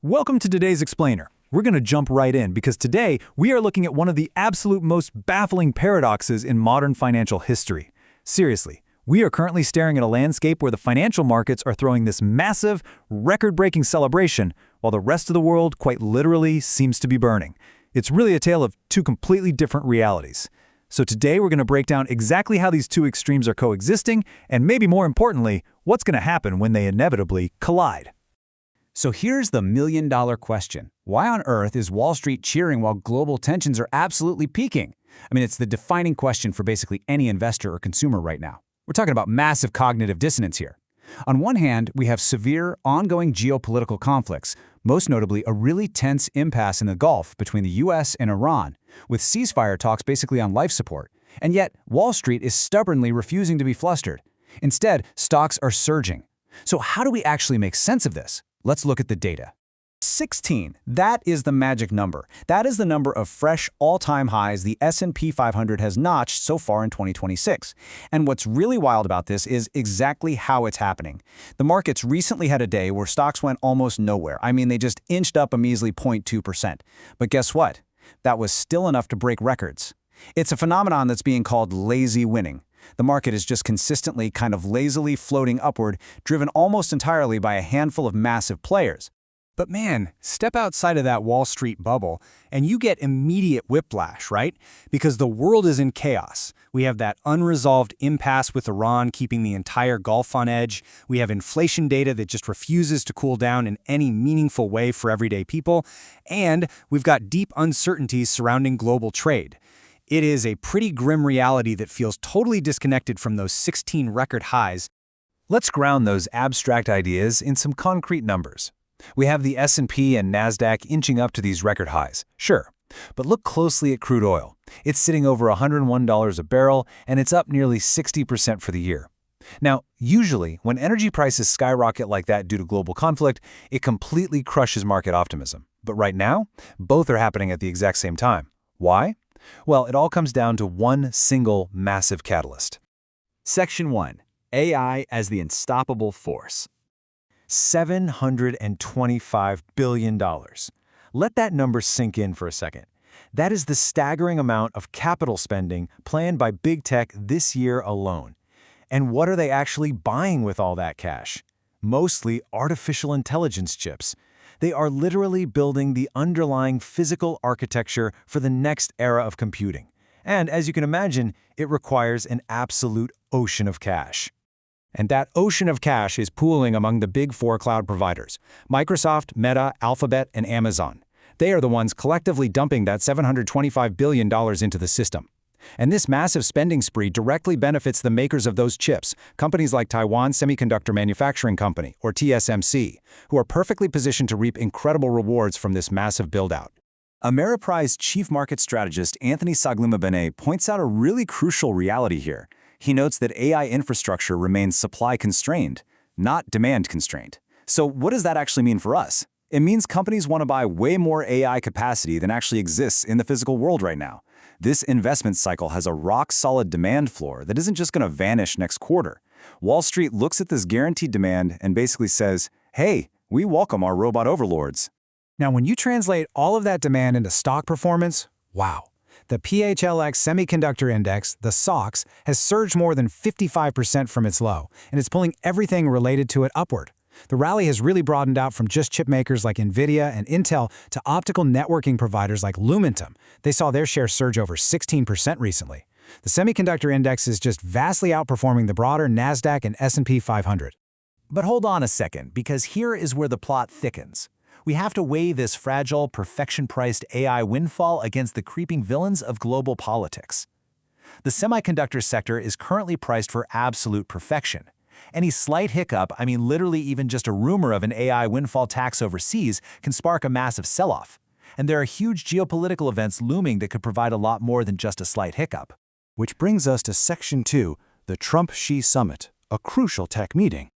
Welcome to today's Explainer. We're going to jump right in because today we are looking at one of the absolute most baffling paradoxes in modern financial history. Seriously, we are currently staring at a landscape where the financial markets are throwing this massive, record-breaking celebration, while the rest of the world quite literally seems to be burning. It's really a tale of two completely different realities. So today we're going to break down exactly how these two extremes are coexisting, and maybe more importantly, what's going to happen when they inevitably collide. So here's the million-dollar question. Why on earth is Wall Street cheering while global tensions are absolutely peaking? I mean, it's the defining question for basically any investor or consumer right now. We're talking about massive cognitive dissonance here. On one hand, we have severe, ongoing geopolitical conflicts, most notably a really tense impasse in the Gulf between the US and Iran, with ceasefire talks basically on life support. And yet, Wall Street is stubbornly refusing to be flustered. Instead, stocks are surging. So how do we actually make sense of this? Let's look at the data. 16, that is the magic number. That is the number of fresh all-time highs the S&P 500 has notched so far in 2026. And what's really wild about this is exactly how it's happening. The markets recently had a day where stocks went almost nowhere. I mean, they just inched up a measly 0.2%. But guess what? That was still enough to break records. It's a phenomenon that's being called lazy winning. The market is just consistently kind of lazily floating upward, driven almost entirely by a handful of massive players. But man, step outside of that Wall Street bubble, and you get immediate whiplash, right? Because the world is in chaos. We have that unresolved impasse with Iran keeping the entire Gulf on edge. We have inflation data that just refuses to cool down in any meaningful way for everyday people. And we've got deep uncertainties surrounding global trade. It is a pretty grim reality that feels totally disconnected from those 16 record highs. Let's ground those abstract ideas in some concrete numbers. We have the S&P and NASDAQ inching up to these record highs, sure. But look closely at crude oil. It's sitting over $101 a barrel, and it's up nearly 60% for the year. Now, usually, when energy prices skyrocket like that due to global conflict, it completely crushes market optimism. But right now, both are happening at the exact same time. Why? Well, it all comes down to one single massive catalyst. Section 1. AI as the unstoppable force. $725 billion. Let that number sink in for a second. That is the staggering amount of capital spending planned by big tech this year alone. And what are they actually buying with all that cash? Mostly artificial intelligence chips. They are literally building the underlying physical architecture for the next era of computing. And as you can imagine, it requires an absolute ocean of cash. And that ocean of cash is pooling among the big four cloud providers: Microsoft, Meta, Alphabet, and Amazon. They are the ones collectively dumping that $725 billion into the system. And this massive spending spree directly benefits the makers of those chips, companies like Taiwan Semiconductor Manufacturing Company, or TSMC, who are perfectly positioned to reap incredible rewards from this massive build-out. Ameriprise chief market strategist Anthony Saglima-Benet points out a really crucial reality here. He notes that AI infrastructure remains supply-constrained, not demand-constrained. So what does that actually mean for us? It means companies want to buy way more AI capacity than actually exists in the physical world right now. This investment cycle has a rock-solid demand floor that isn't just going to vanish next quarter. Wall Street looks at this guaranteed demand and basically says, hey, we welcome our robot overlords. Now, when you translate all of that demand into stock performance, wow. The PHLX Semiconductor Index, the SOX, has surged more than 55% from its low, and it's pulling everything related to it upward. The rally has really broadened out from just chip makers like NVIDIA and Intel to optical networking providers like Lumentum. They saw their share surge over 16% recently. The semiconductor index is just vastly outperforming the broader NASDAQ and S&P 500. But hold on a second, because here is where the plot thickens. We have to weigh this fragile, perfection-priced AI windfall against the creeping villains of global politics. The semiconductor sector is currently priced for absolute perfection. Any slight hiccup, I mean literally even just a rumor of an AI windfall tax overseas, can spark a massive sell-off. And there are huge geopolitical events looming that could provide a lot more than just a slight hiccup. Which brings us to Section 2, the Trump-Xi Summit, a crucial tech meeting.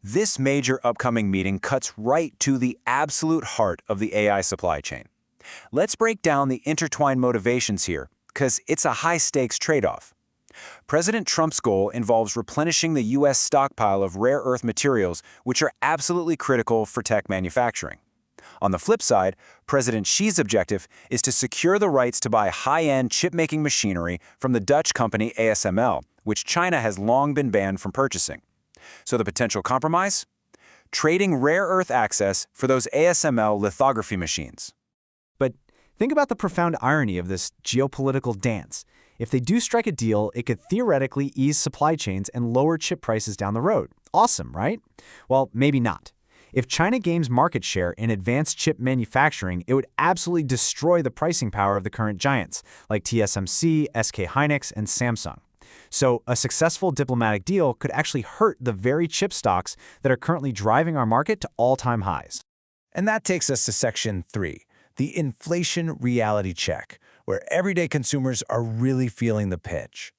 This major upcoming meeting cuts right to the absolute heart of the AI supply chain. Let's break down the intertwined motivations here, because it's a high-stakes trade-off. President Trump's goal involves replenishing the U.S. stockpile of rare earth materials, which are absolutely critical for tech manufacturing. On the flip side, President Xi's objective is to secure the rights to buy high-end chip-making machinery from the Dutch company ASML, which China has long been banned from purchasing. So the potential compromise? Trading rare earth access for those ASML lithography machines. But think about the profound irony of this geopolitical dance. If they do strike a deal, it could theoretically ease supply chains and lower chip prices down the road. Awesome, right? Well, maybe not. If China gains market share in advanced chip manufacturing, it would absolutely destroy the pricing power of the current giants, like TSMC, SK Hynix, and Samsung. So a successful diplomatic deal could actually hurt the very chip stocks that are currently driving our market to all-time highs. And that takes us to Section 3, the inflation reality check, where everyday consumers are really feeling the pinch.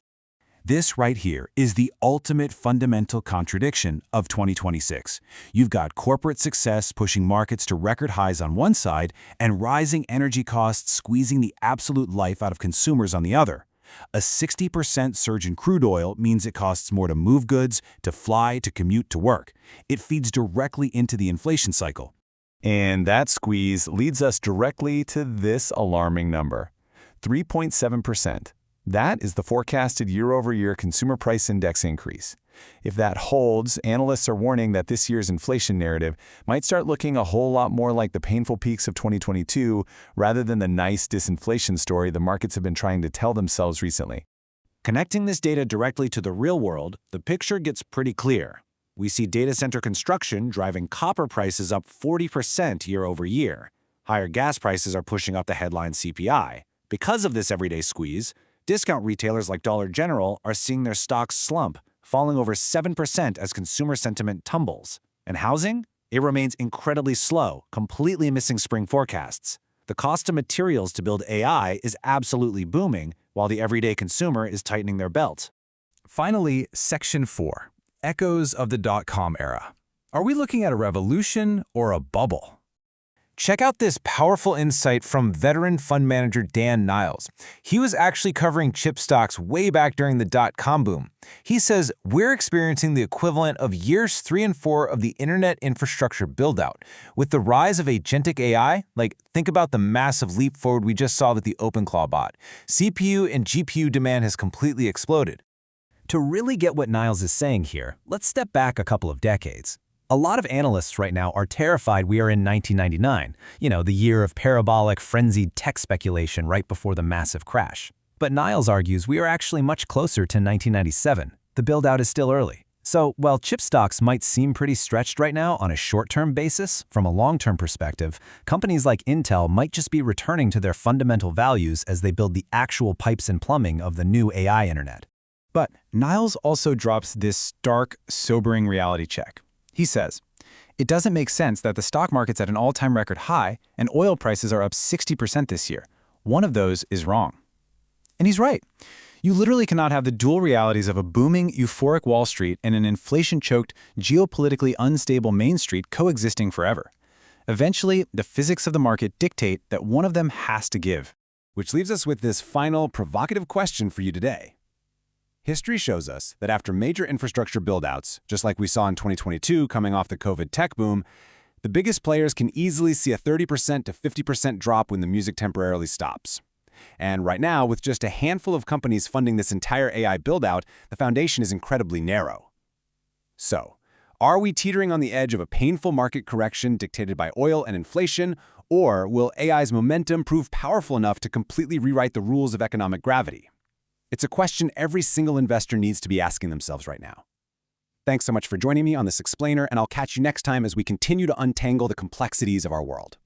This right here is the ultimate fundamental contradiction of 2026. You've got corporate success pushing markets to record highs on one side and rising energy costs squeezing the absolute life out of consumers on the other. A 60% surge in crude oil means it costs more to move goods, to fly, to commute to work. It feeds directly into the inflation cycle. And that squeeze leads us directly to this alarming number, 3.7%. That is the forecasted year-over-year consumer price index increase. If that holds, analysts are warning that this year's inflation narrative might start looking a whole lot more like the painful peaks of 2022 rather than the nice disinflation story the markets have been trying to tell themselves recently. Connecting this data directly to the real world, the picture gets pretty clear. We see data center construction driving copper prices up 40% year over year. Higher gas prices are pushing up the headline CPI. Because of this everyday squeeze, discount retailers like Dollar General are seeing their stocks slump, falling over 7% as consumer sentiment tumbles. And housing? It remains incredibly slow, completely missing spring forecasts. The cost of materials to build AI is absolutely booming, while the everyday consumer is tightening their belt. Finally, Section 4, Echoes of the dot-com era. Are we looking at a revolution or a bubble? Check out this powerful insight from veteran fund manager Dan Niles. He was actually covering chip stocks way back during the dot-com boom. He says, we're experiencing the equivalent of years 3 and 4 of the internet infrastructure build-out. With the rise of agentic AI, think about the massive leap forward we just saw with the OpenClaw bot. CPU and GPU demand has completely exploded. To really get what Niles is saying here, let's step back a couple of decades. A lot of analysts right now are terrified we are in 1999, the year of parabolic, frenzied tech speculation right before the massive crash. But Niles argues we are actually much closer to 1997. The build-out is still early. So, while chip stocks might seem pretty stretched right now on a short-term basis, from a long-term perspective, companies like Intel might just be returning to their fundamental values as they build the actual pipes and plumbing of the new AI internet. But Niles also drops this stark, sobering reality check. He says, it doesn't make sense that the stock market's at an all-time record high and oil prices are up 60% this year. One of those is wrong. And he's right. You literally cannot have the dual realities of a booming, euphoric Wall Street and an inflation-choked, geopolitically unstable Main Street coexisting forever. Eventually, the physics of the market dictate that one of them has to give. Which leaves us with this final, provocative question for you today. History shows us that after major infrastructure build-outs, just like we saw in 2022 coming off the COVID tech boom, the biggest players can easily see a 30% to 50% drop when the music temporarily stops. And right now, with just a handful of companies funding this entire AI build-out, the foundation is incredibly narrow. So, are we teetering on the edge of a painful market correction dictated by oil and inflation, or will AI's momentum prove powerful enough to completely rewrite the rules of economic gravity? It's a question every single investor needs to be asking themselves right now. Thanks so much for joining me on this explainer, and I'll catch you next time as we continue to untangle the complexities of our world.